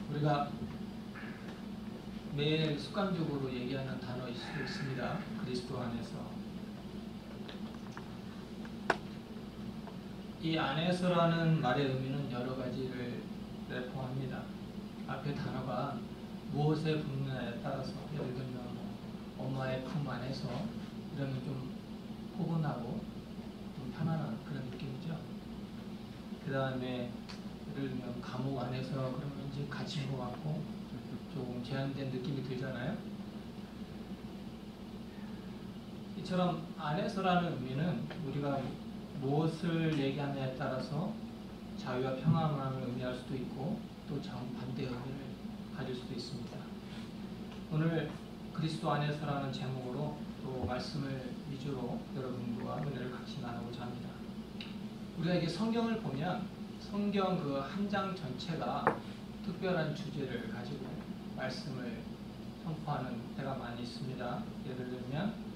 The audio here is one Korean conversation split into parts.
우리가 매일 습관적으로 얘기하는 단어일 수 있습니다. 그리스도 안에서. 이 안에서라는 말의 의미는 여러 가지를 내포합니다. 앞에 단어가 무엇에 붙느냐에 따라서, 예를 들면 엄마의 품 안에서 이러면 좀 포근하고 좀 편안한 그런 느낌이죠. 그 다음에 예를 들면 감옥 안에서 그러면 이제 갇힌 것 같고 조금 제한된 느낌이 들잖아요. 이처럼 안에서라는 의미는 우리가 무엇을 얘기하느냐에 따라서 자유와 평안함을 의미할 수도 있고 또 정반대의 의미를 가질 수도 있습니다. 오늘 그리스도 안에서라는 제목으로 또 말씀을 위주로 여러분과 은혜를 같이 나누고자 합니다. 우리가 이게 성경을 보면 성경 그 한 장 전체가 특별한 주제를 가지고 말씀을 선포하는 때가 많이 있습니다. 예를 들면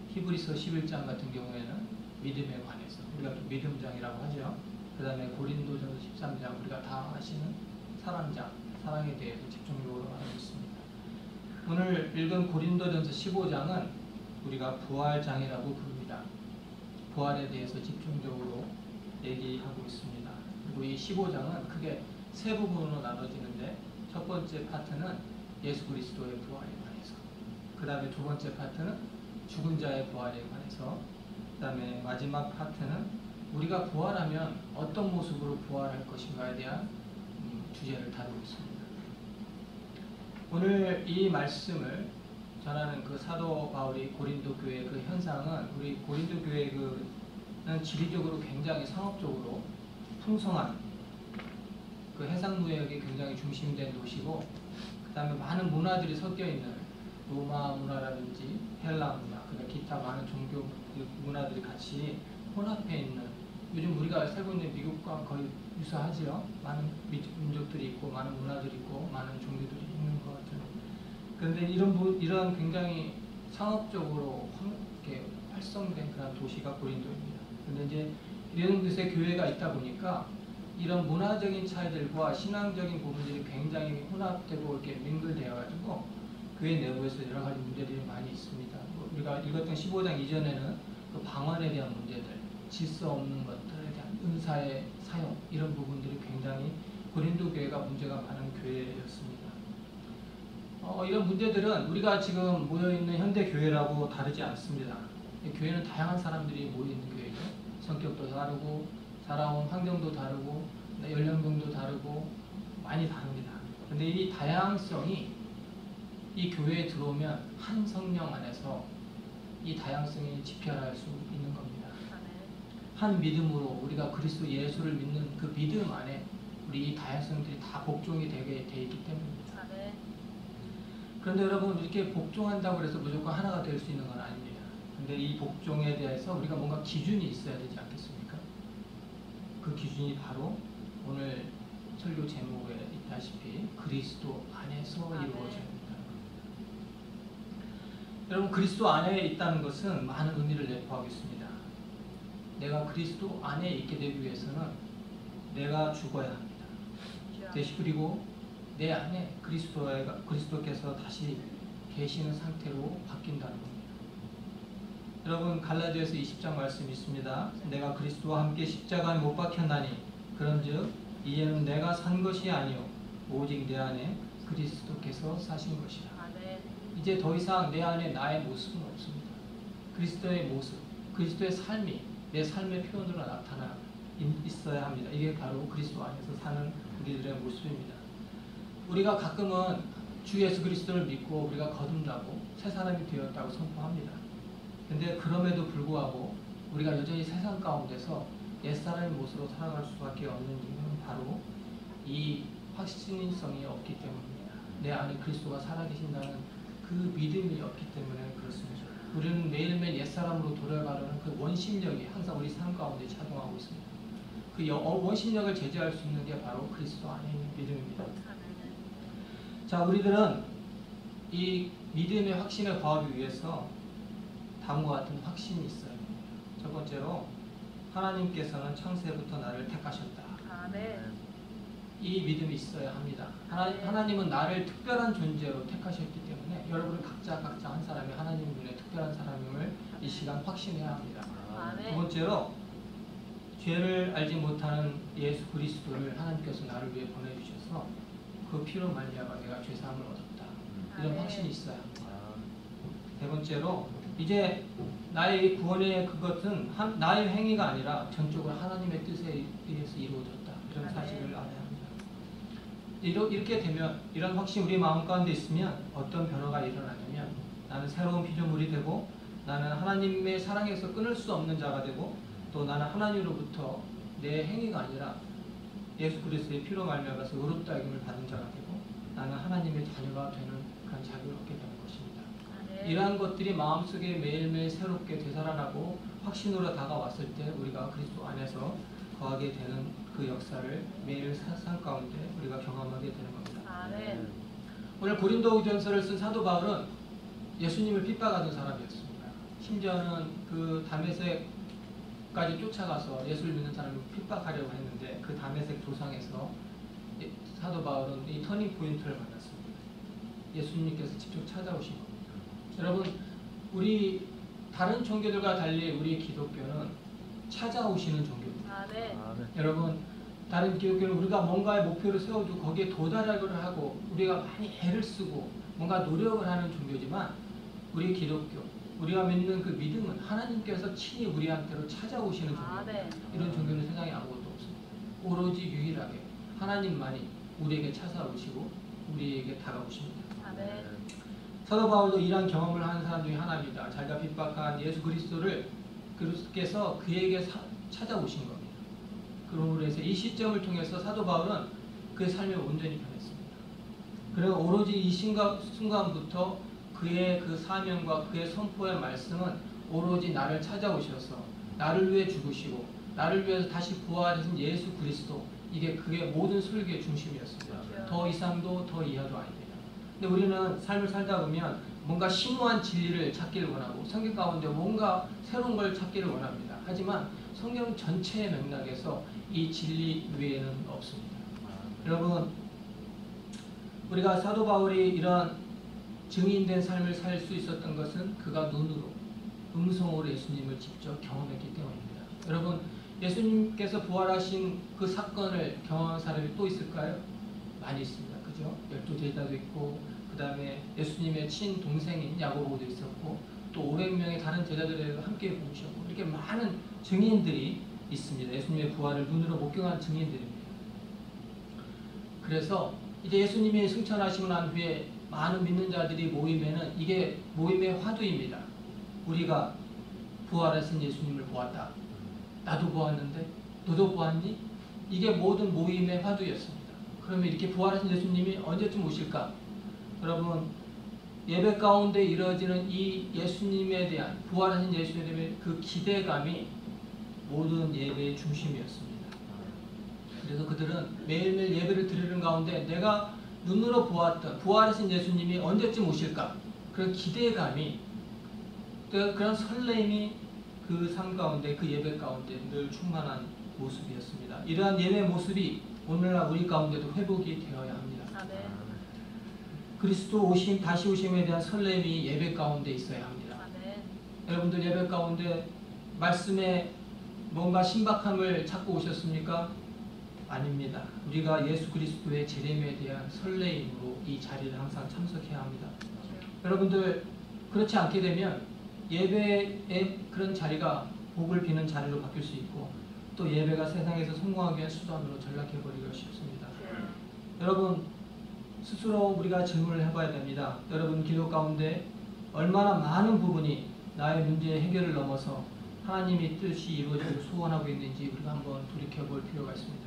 히브리서 11장 같은 경우에는 믿음에 관해서 우리가 믿음장이라고 하죠. 그 다음에 고린도전서 13장 우리가 다 아시는 사랑장, 사랑에 대해서 집중적으로 말하고 있습니다. 오늘 읽은 고린도전서 15장은 우리가 부활장이라고 부릅니다. 부활에 대해서 집중적으로 얘기하고 있습니다. 그리고 이 15장은 크게 세 부분으로 나눠지는데 첫 번째 파트는 예수 그리스도의 부활에 관해서, 그 다음에 두 번째 파트는 죽은 자의 부활에 관해서, 그 다음에 마지막 파트는 우리가 부활하면 어떤 모습으로 부활할 것인가에 대한 주제를 다루고 있습니다. 오늘 이 말씀을 전하는 그 사도 바울이 고린도 교회의 그 현상은, 우리 고린도 교회는 지리적으로 굉장히 상업적으로 풍성한 그 해상무역이 굉장히 중심된 도시고, 그 다음에 많은 문화들이 섞여 있는 로마 문화라든지 헬라 문화, 그러니까 기타 많은 종교 문화들이 같이 혼합해 있는, 요즘 우리가 살고 있는 미국과 거의 유사하지요. 많은 민족들이 있고 많은 문화들이 있고 많은 종교들이 있는 것 같아요. 그런데 이런 굉장히 상업적으로 이렇게 활성된 그런 도시가 고린도입니다. 그런데 이제 이런 곳에 교회가 있다 보니까 이런 문화적인 차이들과 신앙적인 부분들이 굉장히 혼합되고 이렇게 밍글되어 가지고 교회 내부에서 여러 가지 문제들이 많이 있습니다. 우리가 읽었던 15장 이전에는 그 방언에 대한 문제들, 질서 없는 것들에 대한 은사의 사용, 이런 부분들이 굉장히 고린도 교회가 문제가 많은 교회였습니다. 이런 문제들은 우리가 지금 모여있는 현대 교회라고 다르지 않습니다. 교회는 다양한 사람들이 모여있는 교회죠. 성격도 다르고 살아온 환경도 다르고 연령층도 다르고 많이 다릅니다. 그런데 이 다양성이 이 교회에 들어오면 한 성령 안에서 이 다양성이 집결할 수 있는 겁니다. 한 믿음으로 우리가 그리스도 예수를 믿는 그 믿음 안에 우리 이 다양성들이 다 복종이 되게 돼 있기 때문입니다. 그런데 여러분, 이렇게 복종한다고 해서 무조건 하나가 될 수 있는 건 아닙니다. 근데 이 복종에 대해서 우리가 뭔가 기준이 있어야 되지 않겠습니까? 그 기준이 바로 오늘 설교 제목에 있다시피 그리스도 안에서 이루어집니다. 여러분, 그리스도 안에 있다는 것은 많은 의미를 내포하고 있습니다. 내가 그리스도 안에 있게 되기 위해서는 내가 죽어야 합니다. 그리고 내 안에 그리스도께서 다시 계시는 상태로 바뀐다는 겁니다. 여러분, 갈라디아서 20장 말씀이 있습니다. 내가 그리스도와 함께 십자가에 못 박혔나니 그런즉 이제는 내가 산 것이 아니요 오직 내 안에 그리스도께서 사신 것이라. 이제 더 이상 내 안에 나의 모습은 없습니다. 그리스도의 모습, 그리스도의 삶이 내 삶의 표현으로 나타나 있어야 합니다. 이게 바로 그리스도 안에서 사는 우리들의 모습입니다. 우리가 가끔은 주 예수 그리스도를 믿고 우리가 거듭나고 새 사람이 되었다고 선포합니다. 근데 그럼에도 불구하고 우리가 여전히 세상 가운데서 옛사람의 모습으로 살아갈 수밖에 없는 이유는 바로 이 확신성이 없기 때문입니다. 내 안에 그리스도가 살아계신다는 그 믿음이 없기 때문에 그렇습니다. 우리는 매일매일 옛사람으로 돌아가려는 그 원심력이 항상 우리 삶 가운데 작용하고 있습니다. 그 원심력을 제재할 수 있는 게 바로 그리스도 안에 있는 믿음입니다. 자, 우리들은 이 믿음의 확신을 더하기 위해서 다음과 같은 확신이 있어야 됩니다. 첫 번째로 하나님께서는 창세부터 나를 택하셨다. 아멘. 이 믿음이 있어야 합니다. 하나님은 나를 특별한 존재로 택하셨기 때문에 여러분 각자 한 사람이 하나님 눈에 특별한 사람임을 이 시간 확신해야 합니다. 아멘. 두 번째로 죄를 알지 못하는 예수 그리스도를 하나님께서 나를 위해 보내주셔서 그 피로 말미암아 내가 죄사함을 얻었다. 이런 아멘. 확신이 있어야 합니다. 세 번째로 이제 나의 구원의 그것은 나의 행위가 아니라 전적으로 하나님의 뜻에 의해서 이루어졌다. 이런 사실을 알아야 합니다. 이렇게 되면 이런 확신이 우리 마음 가운데 있으면 어떤 변화가 일어나냐면 나는 새로운 피조물이 되고 나는 하나님의 사랑에서 끊을 수 없는 자가 되고 또 나는 하나님으로부터 내 행위가 아니라 예수 그리스도의 피로 말미암아서 의롭다 여김을 받은 자가 되고 나는 하나님의 자녀가 되는 그런 자격을 얻게 되는 것입니다. 이러한 것들이 마음속에 매일매일 새롭게 되살아나고 확신으로 다가왔을 때 우리가 그리스도 안에서 거하게 되는 그 역사를 매일 삶 가운데 우리가 경험하게 되는 겁니다. 아멘. 오늘 고린도전서를 쓴 사도 바울은 예수님을 핍박하던 사람이었습니다. 심지어는 그 다메섹까지 쫓아가서 예수를 믿는 사람을 핍박하려고 했는데 그 다메섹 도상에서 사도 바울은 이 터닝 포인트를 만났습니다. 예수님께서 직접 찾아오신 겁니다. 여러분, 우리 다른 종교들과 달리 우리 기독교는 찾아오시는 종교입니다. 아멘. 여러분, 다른 기독교는 우리가 뭔가의 목표를 세워두고 거기에 도달하려고 하고 우리가 많이 애를 쓰고 뭔가 노력을 하는 종교지만 우리 기독교, 우리가 믿는 그 믿음은 하나님께서 친히 우리한테로 찾아오시는 종교입니다. 이런 종교는 세상에 아무것도 없습니다. 오로지 유일하게 하나님만이 우리에게 찾아오시고 우리에게 다가오십니다. 아멘. 사도 바울도 이러한 경험을 하는 사람 중에 하나입니다. 자기가 핍박한 예수 그리스도를 그리스도께서 그에게 찾아오신 겁니다. 그러므로 해서 이 시점을 통해서 사도 바울은 그의 삶이 온전히 변했습니다. 그리고 오로지 이 순간부터 그의 그 사명과 그의 선포의 말씀은 오로지 나를 찾아오셔서 나를 위해 죽으시고 나를 위해서 다시 부활하신 예수 그리스도, 이게 그의 모든 설교의 중심이었습니다. 더 이상도 더 이하도 아닙니다. 근데 우리는 삶을 살다 보면 뭔가 심오한 진리를 찾기를 원하고 성경 가운데 뭔가 새로운 걸 찾기를 원합니다. 하지만 성경 전체의 맥락에서 이 진리 외에는 없습니다. 여러분, 우리가 사도 바울이 이러한 증인된 삶을 살 수 있었던 것은 그가 눈으로, 음성으로 예수님을 직접 경험했기 때문입니다. 여러분, 예수님께서 부활하신 그 사건을 경험한 사람이 또 있을까요? 많이 있습니다. 그죠? 12제자도 있고, 그 다음에 예수님의 친동생인 야고보도 있었고, 또 500명의 다른 제자들에게 함께 보셨고, 이렇게 많은 증인들이 있습니다. 예수님의 부활을 눈으로 목격한 증인들입니다. 그래서 이제 예수님이 승천하시고 난 후에 많은 믿는 자들이 모이면은 이게 모임의 화두입니다. 우리가 부활하신 예수님을 보았다. 나도 보았는데 너도 보았니? 이게 모든 모임의 화두였습니다. 그러면 이렇게 부활하신 예수님이 언제쯤 오실까? 여러분, 예배 가운데 이루어지는 이 예수님에 대한, 부활하신 예수님에 대한 그 기대감이 모든 예배의 중심이었습니다. 그래서 그들은 매일매일 예배를 드리는 가운데 내가 눈으로 보았던 부활하신 예수님이 언제쯤 오실까? 그런 기대감이, 그런 설렘이 그 삶 가운데, 그 예배 가운데 늘 충만한 모습이었습니다. 이러한 예배 모습이 오늘날 우리 가운데도 회복이 되어야 합니다. 아멘. 그리스도 오심, 다시 오심에 대한 설렘이 예배 가운데 있어야 합니다. 아멘. 여러분들 예배 가운데 말씀에 뭔가 신박함을 찾고 오셨습니까? 아닙니다. 우리가 예수 그리스도의 재림에 대한 설레임으로 이 자리를 항상 참석해야 합니다. 여러분들, 그렇지 않게 되면 예배의 그런 자리가 복을 비는 자리로 바뀔 수 있고 또 예배가 세상에서 성공하기 위한 수단으로 전락해버리기가 쉽습니다. 여러분, 스스로 우리가 질문을 해봐야 됩니다. 여러분 기도 가운데 얼마나 많은 부분이 나의 문제의 해결을 넘어서 하나님의 뜻이 이루어지기를 소원하고 있는지 우리가 한번 돌이켜볼 필요가 있습니다.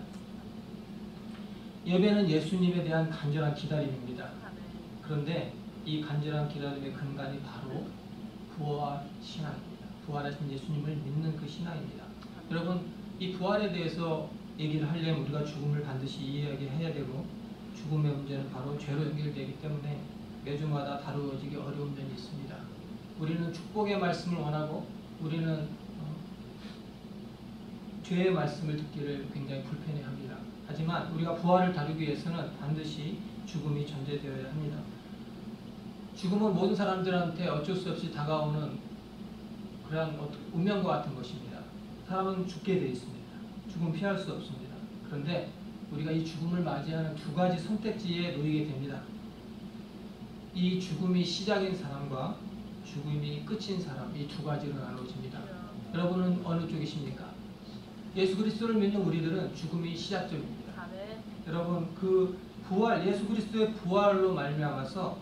예배는 예수님에 대한 간절한 기다림입니다. 그런데 이 간절한 기다림의 근간이 바로 부활 신앙입니다. 부활하신 예수님을 믿는 그 신앙입니다. 여러분, 이 부활에 대해서 얘기를 하려면 우리가 죽음을 반드시 이야기해야 되고 죽음의 문제는 바로 죄로 연결되기 때문에 매주마다 다루어지기 어려운 면이 있습니다. 우리는 축복의 말씀을 원하고 우리는 죄의 말씀을 듣기를 굉장히 불편해합니다. 하지만 우리가 부활을 다루기 위해서는 반드시 죽음이 존재되어야 합니다. 죽음은 모든 사람들한테 어쩔 수 없이 다가오는 그런 운명과 같은 것입니다. 사람은 죽게 되어 있습니다. 죽음 피할 수 없습니다. 그런데 우리가 이 죽음을 맞이하는 두 가지 선택지에 놓이게 됩니다. 이 죽음이 시작인 사람과 죽음이 끝인 사람, 이 두 가지로 나눠집니다. 여러분은 어느 쪽이십니까? 예수 그리스도를 믿는 우리들은 죽음이 시작점입니다. 여러분, 그 부활, 예수 그리스도의 부활로 말미암아서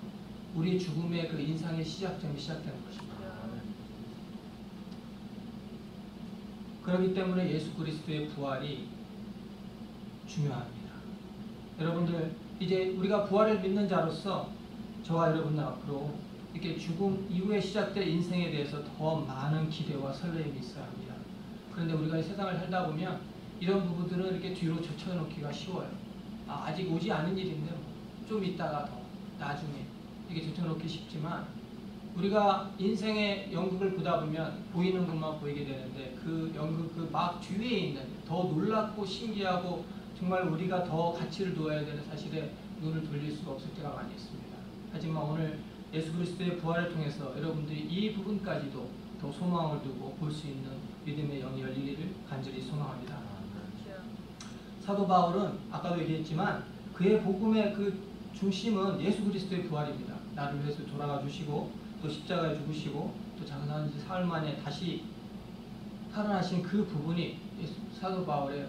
우리 죽음의 그 인상의 시작점이 시작되는 것입니다. 그렇기 때문에 예수 그리스도의 부활이 중요합니다. 여러분들, 이제 우리가 부활을 믿는 자로서 저와 여러분은 앞으로 이렇게 죽음 이후에 시작될 인생에 대해서 더 많은 기대와 설렘이 있어야 합니다. 그런데 우리가 이 세상을 살다 보면 이런 부분들은 이렇게 뒤로 젖혀놓기가 쉬워요. 아직 오지 않은 일인데 좀 있다가 더 나중에 이렇게 젖혀놓기 쉽지만, 우리가 인생의 연극을 보다 보면 보이는 것만 보이게 되는데 그 연극 그 막 뒤에 있는 더 놀랍고 신기하고 정말 우리가 더 가치를 두어야 되는 사실에 눈을 돌릴 수가 없을 때가 많이 있습니다. 하지만 오늘 예수 그리스도의 부활을 통해서 여러분들이 이 부분까지도 더 소망을 두고 볼 수 있는 믿음의 영이 열리기를 간절히 소망합니다. 사도 바울은 아까도 얘기했지만 그의 복음의 그 중심은 예수 그리스도의 부활입니다. 나를 위해서 돌아가 주시고 또 십자가에 죽으시고 또 장사한 지 사흘 만에 다시 살아나신 그 부분이 사도 바울의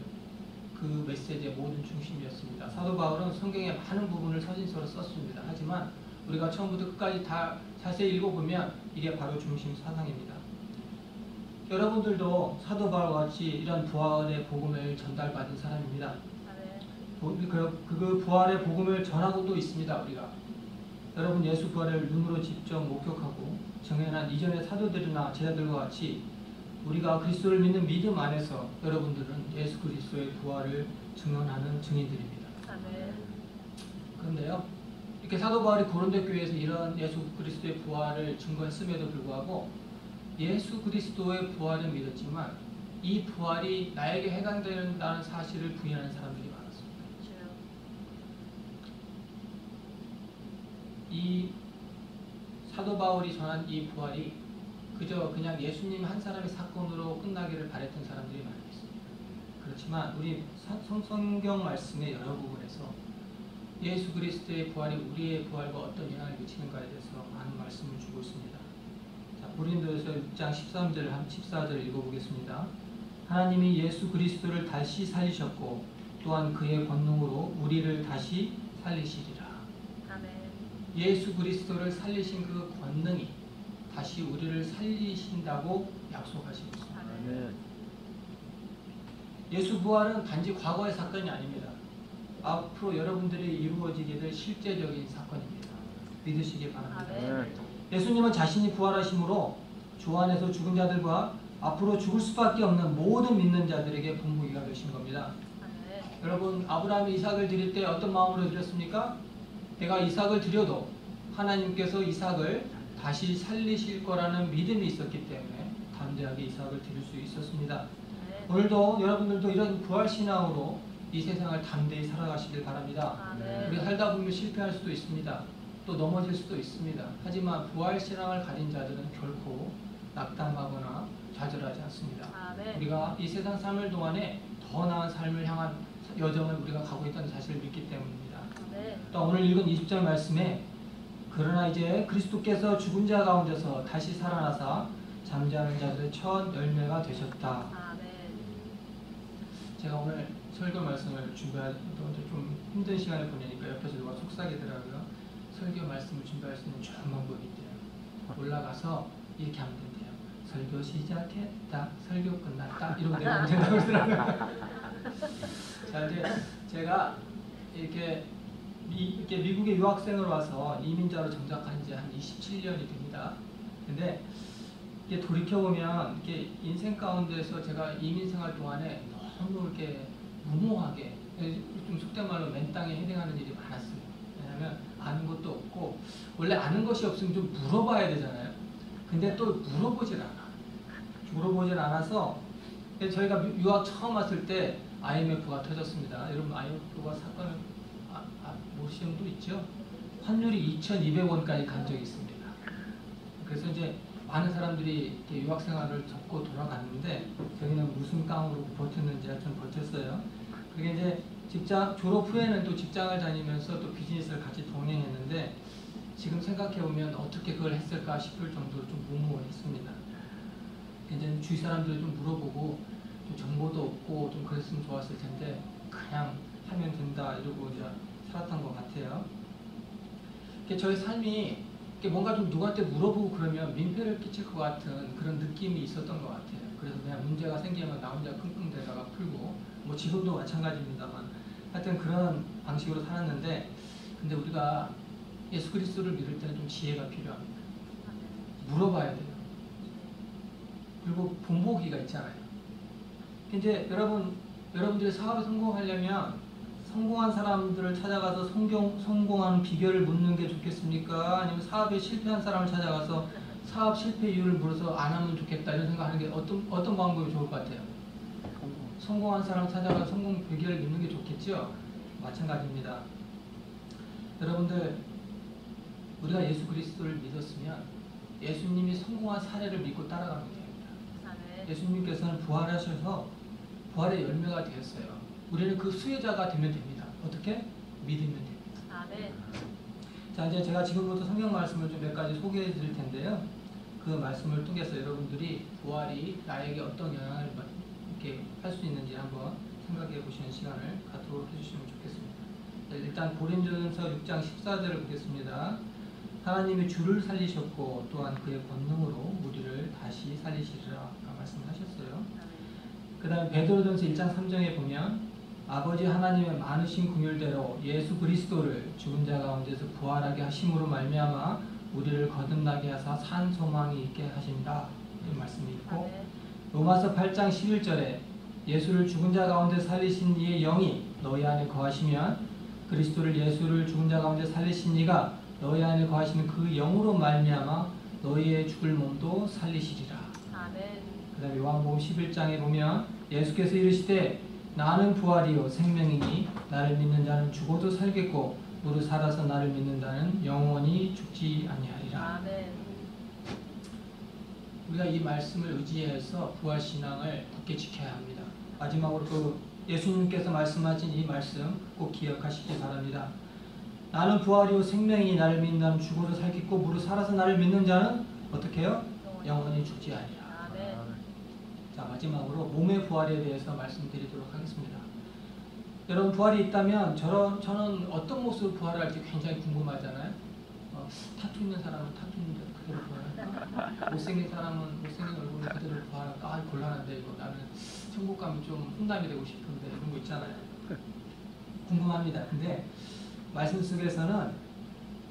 그 메시지의 모든 중심이었습니다. 사도 바울은 성경의 많은 부분을 서신서로 썼습니다. 하지만 우리가 처음부터 끝까지 다 자세히 읽어보면 이게 바로 중심 사상입니다. 여러분들도 사도 바울과 같이 이런 부활의 복음을 전달받은 사람입니다. 그 부활의 복음을 전하고도 있습니다. 우리가 여러분 예수 부활을 눈으로 직접 목격하고 정연한 이전의 사도들이나 제자들과 같이 우리가 그리스도를 믿는 믿음 안에서 여러분들은 예수 그리스도의 부활을 증언하는 증인들입니다. 그런데요, 이렇게 사도 바울이 고린도 교회에서 이런 예수 그리스도의 부활을 증거했음에도 불구하고 예수 그리스도의 부활은 믿었지만 이 부활이 나에게 해당된다는 사실을 부인하는 사람들이 많았습니다. 이 사도 바울이 전한 이 부활이 그저 그냥 예수님 한 사람의 사건으로 끝나기를 바랬던 사람들이 많이 있습니다. 그렇지만 우리 성경 말씀의 여러 부분에서 예수 그리스도의 부활이 우리의 부활과 어떤 영향을 미치는가에 대해서 많은 말씀을 주고 있습니다. 자, 고린도에서 6장 14절 읽어보겠습니다. 하나님이 예수 그리스도를 다시 살리셨고 또한 그의 권능으로 우리를 다시 살리시리라. 아멘. 예수 그리스도를 살리신 그 권능이 다시 우리를 살리신다고 약속하시고 있습니다. 아멘. 예수 부활은 단지 과거의 사건이 아닙니다. 앞으로 여러분들이 이루어지게 될 실제적인 사건입니다. 믿으시기 바랍니다. 아멘. 예수님은 자신이 부활하심으로 주 안에서 죽은 자들과 앞으로 죽을 수밖에 없는 모든 믿는 자들에게 본보기가 되신 겁니다. 아멘. 여러분, 아브라함이 이삭을 드릴 때 어떤 마음으로 드렸습니까? 내가 이삭을 드려도 하나님께서 이삭을 다시 살리실 거라는 믿음이 있었기 때문에 담대하게 이삭을 드릴 수 있었습니다. 아멘. 오늘도 여러분들도 이런 부활신앙으로 이 세상을 담대히 살아가시길 바랍니다. 아멘. 우리가 살다 보면 실패할 수도 있습니다. 또 넘어질 수도 있습니다. 하지만 부활신앙을 가진 자들은 결코 낙담하거나 좌절하지 않습니다. 아멘. 우리가 이 세상 삶을 동안에 더 나은 삶을 향한 여정을 우리가 가고 있다는 사실을 믿기 때문입니다. 아멘. 또 오늘 읽은 20절 말씀에 그러나 이제 그리스도께서 죽은 자 가운데서 다시 살아나사 잠자는 자들의 첫 열매가 되셨다. 아멘. 제가 오늘 설교 말씀을 준비하는데 좀 힘든 시간을 보내니까 옆에서 누가 속삭이더라고요. 설교 말씀을 준비할 수 있는 좋은 방법이 있대요. 올라가서 이렇게 하면 된대요. 설교 시작했다, 설교 끝났다, 이러면 된다고 그러더라고요. 자, 이제 제가 이렇게 미국에 유학생으로 와서 이민자로 정착한 지 한 27년이 됩니다. 근데 이게 돌이켜보면 이렇게 인생 가운데서 제가 이민 생활 동안에 너무 이렇게 무모하게, 좀 속된 말로 맨땅에 헤딩하는 일이 많았어요. 왜냐하면 아는 것도 없고, 원래 아는 것이 없으면 좀 물어봐야 되잖아요. 근데 또 물어보질 않아서 저희가 유학 처음 왔을 때 IMF가 터졌습니다. 여러분 IMF가 사건을 모르시는 분 있죠? 환율이 2,200원까지 간 적이 있습니다. 그래서 이제 많은 사람들이 유학 생활을 접고 돌아갔는데 저희는 무슨 깡으로 버텼는지 하여튼 버텼어요. 그게 이제 졸업 후에는 또 직장을 다니면서 또 비즈니스를 같이 동행했는데 지금 생각해보면 어떻게 그걸 했을까 싶을 정도로 좀 무모했습니다. 이제 주위 사람들 좀 물어보고 좀 정보도 없고 좀 그랬으면 좋았을 텐데 그냥 하면 된다 이러고 이제 살았던 것 같아요. 저희 삶이 뭔가 좀 누구한테 물어보고 그러면 민폐를 끼칠 것 같은 그런 느낌이 있었던 것 같아요. 그래서 그냥 문제가 생기면 나 혼자 끙끙대다가 풀고 뭐 지금도 마찬가지입니다만 하여튼 그런 방식으로 살았는데 근데 우리가 예수 그리스도를 믿을 때는 좀 지혜가 필요합니다. 물어봐야 돼요. 그리고 본보기가 있잖아요. 이제 여러분들이 사업에 성공하려면 성공한 사람들을 찾아가서 성공하는 비결을 묻는 게 좋겠습니까? 아니면 사업에 실패한 사람을 찾아가서 사업 실패 이유를 물어서 안 하면 좋겠다 이런 생각하는 게 어떤 방법이 좋을 것 같아요? 성공한 사람 찾아가서 성공 비결을 묻는 게 좋겠죠? 마찬가지입니다. 여러분들 우리가 예수 그리스도를 믿었으면 예수님이 성공한 사례를 믿고 따라가면 됩니다. 예수님께서는 부활하셔서 부활의 열매가 되었어요. 우리는 그 수혜자가 되면 됩니다. 어떻게? 믿으면 됩니다. 아멘. 자, 이제 제가 지금부터 성경 말씀을 좀 몇 가지 소개해 드릴 텐데요. 그 말씀을 통해서 여러분들이 부활이 나에게 어떤 영향을 이렇게 할 수 있는지 한번 생각해 보시는 시간을 갖도록 해주시면 좋겠습니다. 일단 고린도전서 6장 14절을 보겠습니다. 하나님이 주를 살리셨고 또한 그의 권능으로 우리를 다시 살리시리라 말씀하셨어요. 그 다음에 베드로전서 1장 3절에 보면 아버지 하나님의 많으신 긍휼대로 예수 그리스도를 죽은 자 가운데서 부활하게 하심으로 말미암아 우리를 거듭나게 하사 산 소망이 있게 하신다 이런 말씀이 있고 로마서 8장 11절에 예수를 죽은 자 가운데 살리신 이의 영이 너희 안에 거하시면 그리스도를 예수를 죽은 자 가운데 살리신 이가 너희 안에 거하시는 그 영으로 말미암아 너희의 죽을 몸도 살리시리라. 아멘. 그 다음에 요한복음 11장에 보면 예수께서 이르시되 나는 부활이요 생명이니 나를 믿는 자는 죽어도 살겠고 무릇 살아서 나를 믿는 자는 영원히 죽지 아니하리라. 아멘. 우리가 이 말씀을 의지해서 부활신앙을 굳게 지켜야 합니다. 마지막으로 그 예수님께서 말씀하신 이 말씀 꼭 기억하시기 바랍니다. 나는 부활이요 생명이니 나를 믿는 자는 죽어도 살겠고 무릇 살아서 나를 믿는 자는 어떻게 해요? 영원히 죽지 아니하리라. 아멘. 자, 마지막으로 몸의 부활에 대해서 말씀드리도록 하겠습니다. 여러분 부활이 있다면 저는 어떤 모습으로 부활할지 굉장히 궁금하잖아요. 타투 있는 사람은 타투 있는 대로 그대로 부활할까? 못생긴 사람은 못생긴 얼굴로 그대로 부활할까? 아, 곤란한데 이거 나는 천국 가면 좀 훈남이 되고 싶은데 이런 거 있잖아요. 궁금합니다. 근데 말씀 속에서는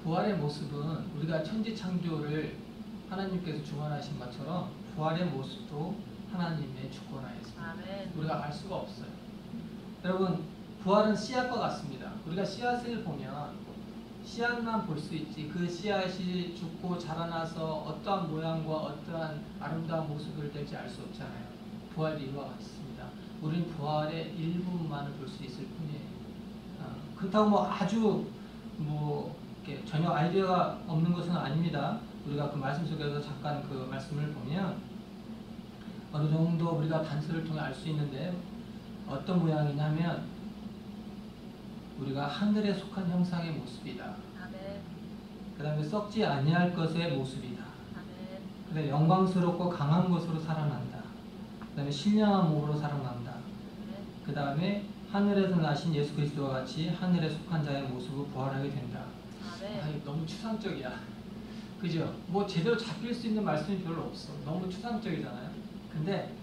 부활의 모습은 우리가 천지창조를 하나님께서 주관하신 것처럼 부활의 모습도 하나님의 주권하였습니다. 아멘. 우리가 알 수가 없어요. 여러분 부활은 씨앗과 같습니다. 우리가 씨앗을 보면 씨앗만 볼 수 있지 그 씨앗이 죽고 자라나서 어떠한 모양과 어떠한 아름다운 모습을 낼지 알 수 없잖아요. 부활이 이와 같습니다. 우리는 부활의 일부만을 볼 수 있을 뿐이에요. 그렇다고 뭐 아주 이렇게 전혀 아이디어가 없는 것은 아닙니다. 우리가 그 말씀 속에서 잠깐 그 말씀을 보면 어느 정도 우리가 단서를 통해 알 수 있는데 어떤 모양이냐면 우리가 하늘에 속한 형상의 모습이다. 아멘. 그 다음에 썩지 아니할 것의 모습이다. 아멘. 그 다음에 영광스럽고 강한 것으로 살아난다. 그 다음에 신령한 몸으로 살아난다. 그 다음에 하늘에서 나신 예수 그리스도와 같이 하늘에 속한 자의 모습으로 부활하게 된다. 아멘. 너무 추상적이야. 그죠? 뭐 제대로 잡힐 수 있는 말씀이 별로 없어. 너무 추상적이잖아요. 근데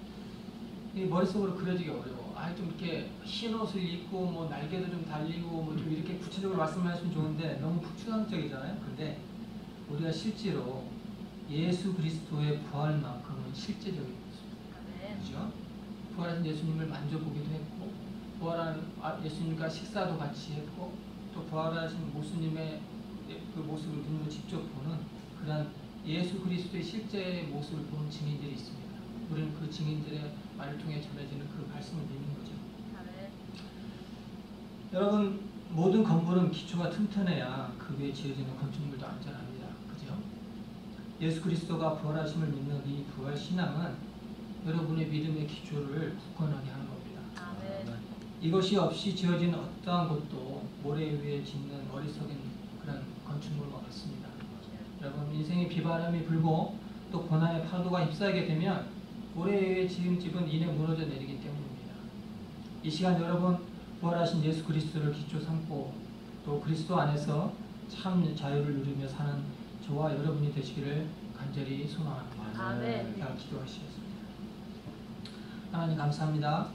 이 머릿속으로 그려지기 어려워. 좀 이렇게 흰 옷을 입고 뭐 날개도 좀 달리고 뭐 좀 이렇게 구체적으로 말씀하시면 좋은데 너무 추상적이잖아요. 근데 우리가 실제로 예수 그리스도의 부활만큼은 실제적인 모습입니다. 그죠? 부활하신 예수님을 만져보기도 했고 부활한 예수님과 식사도 같이 했고 또 부활하신 모습님의 그 모습을 눈으로 직접 보는 그런 예수 그리스도의 실제 모습을 보는 증인들이 있습니다. 우리는 그 증인들의 말을 통해 전해지는 그 말씀을 믿는 거죠. 아멘. 여러분, 모든 건물은 기초가 튼튼해야 그 위에 지어지는 건축물도 안전합니다. 그죠? 예수 그리스도가 부활하심을 믿는 이 부활 신앙은 여러분의 믿음의 기초를 굳건하게 하는 겁니다. 아멘. 이것이 없이 지어진 어떠한 곳도 모래 위에 짓는 어리석은 그런 건축물과 같습니다. 여러분, 인생의 비바람이 불고 또 고난의 파도가 휩싸이게 되면 모래 위에 지은 집은 이내 무너져 내리기 때문입니다. 이 시간 여러분, 부활하신 예수 그리스도를 기초 삼고 또 그리스도 안에서 참 자유를 누리며 사는 저와 여러분이 되시기를 간절히 소망합니다. 아멘. 다 기도하시겠습니다. 하나님 감사합니다.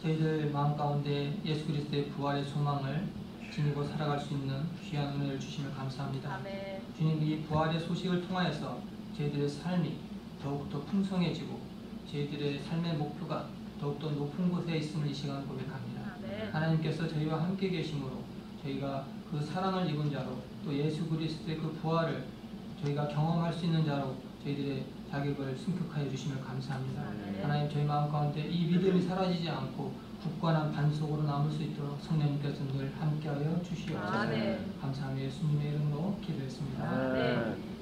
저희들 마음 가운데 예수 그리스도의 부활의 소망을 지니고 살아갈 수 있는 귀한 은혜를 주시며 감사합니다. 아멘. 주님, 이 부활의 소식을 통하여서 저희들의 삶이 더욱더 풍성해지고 저희들의 삶의 목표가 더욱더 높은 곳에 있음을 이 시간 고백합니다. 아멘. 하나님께서 저희와 함께 계심으로 저희가 그 사랑을 입은 자로 또 예수 그리스도의 그 부활을 저희가 경험할 수 있는 자로 저희들의 자격을 승격하여 주시며 감사합니다. 아멘. 하나님, 저희 마음 가운데 이 믿음이 사라지지 않고 굳건한 반석으로 남을 수 있도록 성령님께서 늘 함께하여 주시옵소서. 아멘. 감사하며 예수님의 이름으로 기도했습니다. 아멘.